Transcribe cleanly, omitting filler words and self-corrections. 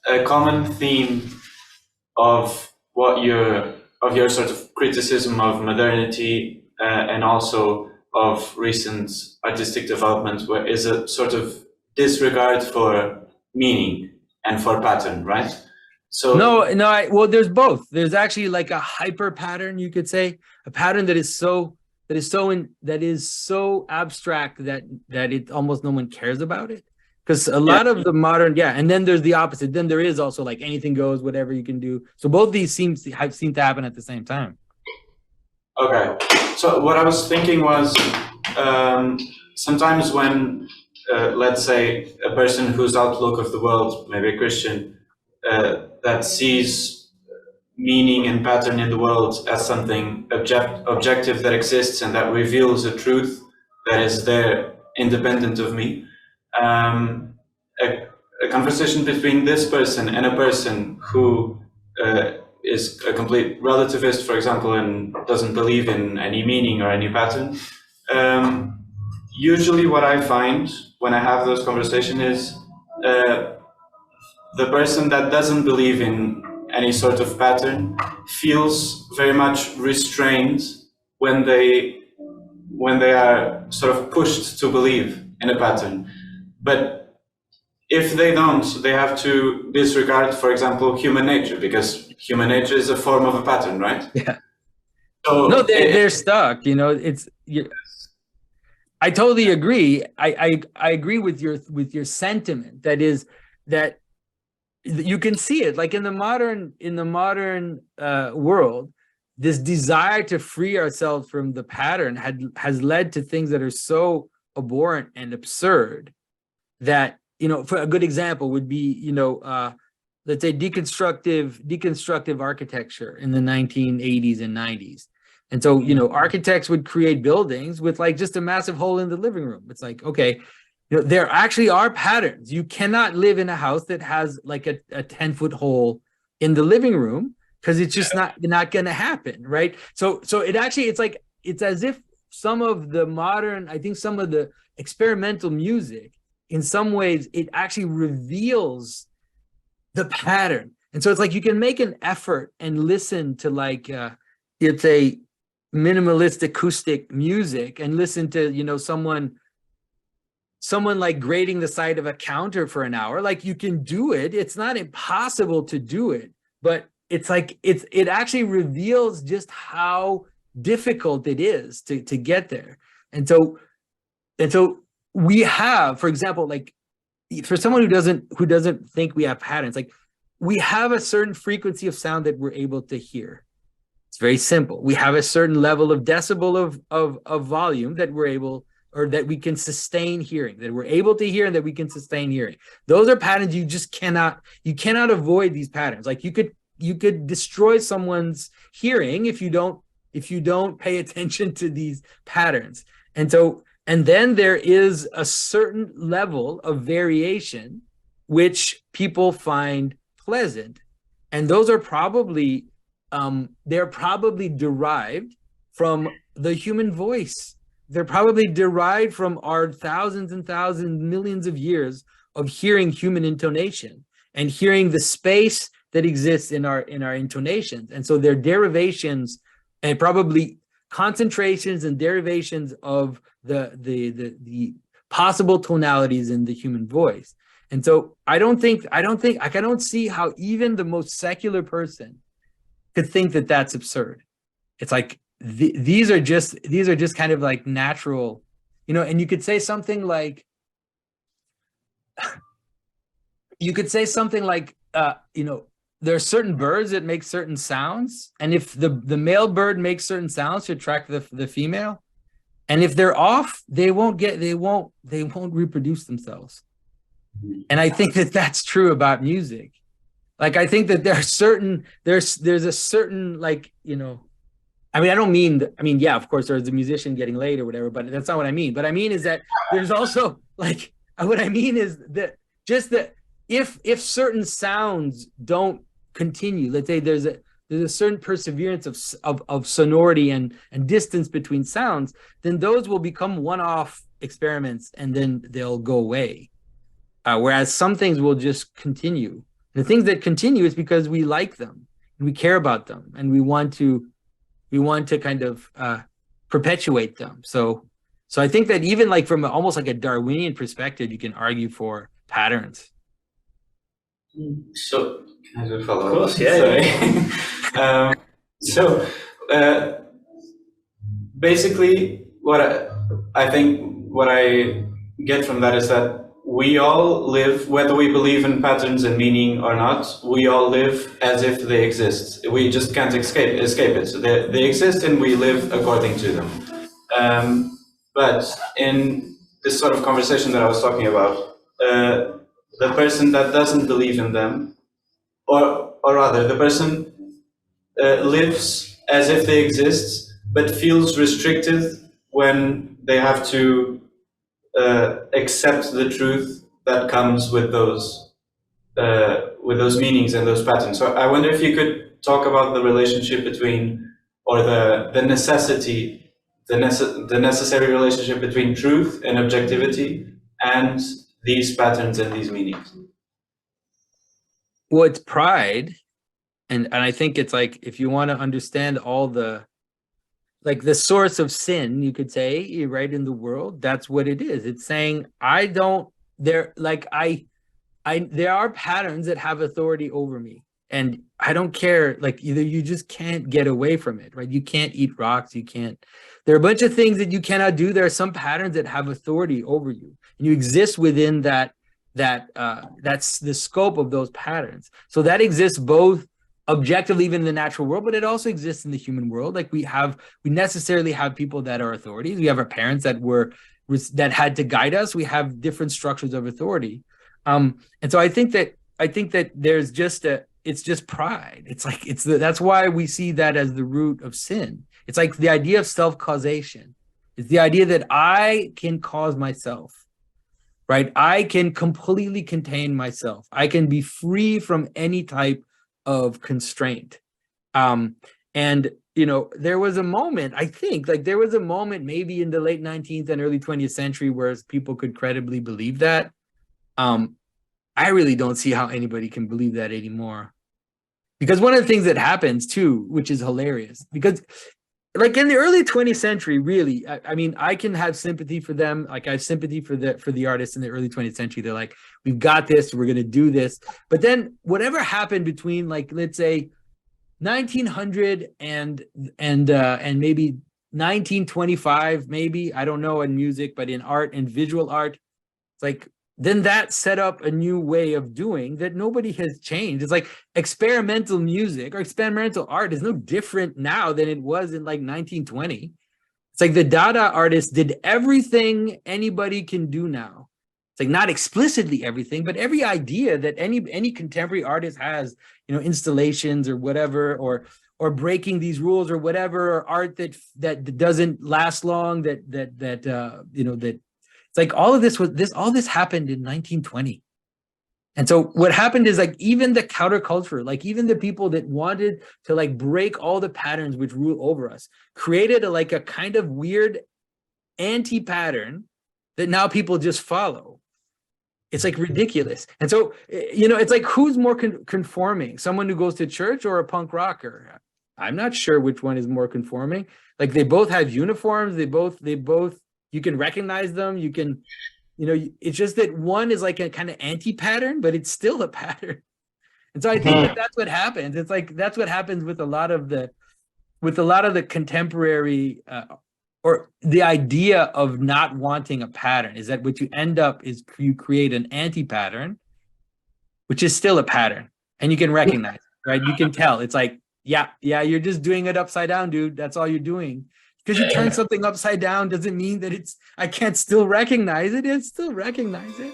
a common theme of your sort of criticism of modernity and also of recent artistic development, where is a sort of disregard for meaning and for pattern, right? So Well, there's both. There's actually like a hyper pattern, you could say, a pattern that is so abstract that it almost no one cares about it. Because a yeah, lot of the modern, yeah, and then there's the opposite. Then there is also like anything goes, whatever you can do. So both these seem to happen at the same time. okay. So what I was thinking was sometimes when, let's say, a person whose outlook of the world, maybe a Christian, that sees meaning and pattern in the world as something objective that exists and that reveals a truth that is there independent of me. Um, a, a conversation between this person and a person who is a complete relativist, for example, and doesn't believe in any meaning or any pattern. Um, Usually, what I find when I have those conversations is the person that doesn't believe in any sort of pattern feels very much restrained when they are sort of pushed to believe in a pattern. But if they don't, they have to disregard, for example, human nature, because human nature is a form of a pattern, right? Yeah. No, So they're stuck. I totally agree. I agree with your sentiment. That is that you can see it like in the modern world. This desire to free ourselves from the pattern has led to things that are so abhorrent and absurd that, for a good example would be, let's say deconstructive architecture in the 1980s and 90s. And so, architects would create buildings with like just a massive hole in the living room. It's like, okay, there actually are patterns. You cannot live in a house that has like a 10-foot hole in the living room because it's just not going to happen, right? So it's as if some of the experimental music, in some ways, it actually reveals the pattern. And so it's like you can make an effort and listen to like it's a minimalist acoustic music and listen to someone like grading the side of a counter for an hour. Like you can do it. It's not impossible to do it, but it's like it actually reveals just how difficult it is to get there. And so we have, for example, like for someone who doesn't think we have patterns, like we have a certain frequency of sound that we're able to hear. It's very simple. We have a certain level of decibel of volume that we're able, or that we can sustain hearing, that we're able to hear and that we can sustain hearing. Those are patterns you cannot avoid these patterns. Like you could destroy someone's hearing if you don't pay attention to these patterns. And then there is a certain level of variation which people find pleasant. And those are probably they're probably derived from the human voice. They're probably derived from our thousands and thousands, millions of years of hearing human intonation and hearing the space that exists in our intonations. And so they're derivations and probably concentrations and derivations of the possible tonalities in the human voice. And so I don't see how even the most secular person could think that that's absurd. It's like these are just kind of like natural, and you could say something like there are certain birds that make certain sounds, and if the male bird makes certain sounds to attract the female, and if they're off, they won't reproduce themselves. And I think that that's true about music. Like I think that there's a certain like, yeah, of course there's a musician getting laid or whatever, but that's not what I mean. But I mean is that there's also like, what I mean is that just that if certain sounds don't continue, let's say there's a certain perseverance of sonority and distance between sounds, then those will become one-off experiments and then they'll go away. Whereas some things will just continue. The things that continue is because we like them and we care about them and we want to kind of perpetuate them. So I think that even like from almost like a Darwinian perspective, you can argue for patterns. So, can I do a follow-up? Of course, yeah. Sorry. So, basically, what I think what I get from that is that we all live, whether we believe in patterns and meaning or not, we all live as if they exist. We just can't escape it. So they exist and we live according to them. But in this sort of conversation that I was talking about, the person that doesn't believe in them, or rather, the person lives as if they exist, but feels restricted when they have to accept the truth that comes with those meanings and those patterns. So I wonder if you could talk about the relationship between, or the necessity, the necessary relationship between truth and objectivity and these patterns and these meanings. Well, it's pride. And I think it's like, if you want to understand all the, like the source of sin, you could say, right, in the world, that's what it is. It's saying, there are patterns that have authority over me. And I don't care, like either you just can't get away from it, right? You can't eat rocks, there are a bunch of things that you cannot do. There are some patterns that have authority over you. And you exist within that's the scope of those patterns. So that exists both objectively even in the natural world, but it also exists in the human world. Like we necessarily have people that are authorities. We have our parents that had to guide us. We have different structures of authority. And so I think that there's it's just pride. It's like, that's why we see that as the root of sin. It's like the idea of self-causation. It's the idea that I can cause myself, right? I can completely contain myself. I can be free from any type of constraint. And, there was a moment, I think, maybe in the late 19th and early 20th century where people could credibly believe that. I really don't see how anybody can believe that anymore. Because one of the things that happens too, which is hilarious, because like in the early 20th century, really, I mean, I can have sympathy for them. Like I have sympathy for the artists in the early 20th century. They're like, we've got this, we're going to do this. But then whatever happened between, like, let's say 1900 and maybe 1925, maybe, I don't know, in music, but in art and visual art, it's like, then that set up a new way of doing that nobody has changed. It's like experimental music or experimental art is no different now than it was in like 1920. It's like the Dada artists did everything anybody can do now. It's like not explicitly everything, but every idea that any contemporary artist has, installations or whatever, or breaking these rules or whatever, or art that doesn't last long, that it's like all this happened in 1920. And so what happened is, like, even the counterculture, like even the people that wanted to like break all the patterns which rule over us, created a kind of weird anti-pattern that now people just follow. It's like ridiculous. And so, it's like, who's more conforming? Someone who goes to church or a punk rocker? I'm not sure which one is more conforming. Like they both have uniforms. They both, you can recognize them. You can, it's just that one is like a kind of anti-pattern, but it's still a pattern. And so I think that's what happens. It's like, that's what happens with a lot of the contemporary, or the idea of not wanting a pattern, is that what you end up is you create an anti-pattern, which is still a pattern, and you can recognize it, right? You can tell. It's like, yeah, you're just doing it upside down, dude. That's all you're doing. Because you turn something upside down doesn't mean that I can't still recognize it. It's still recognize it.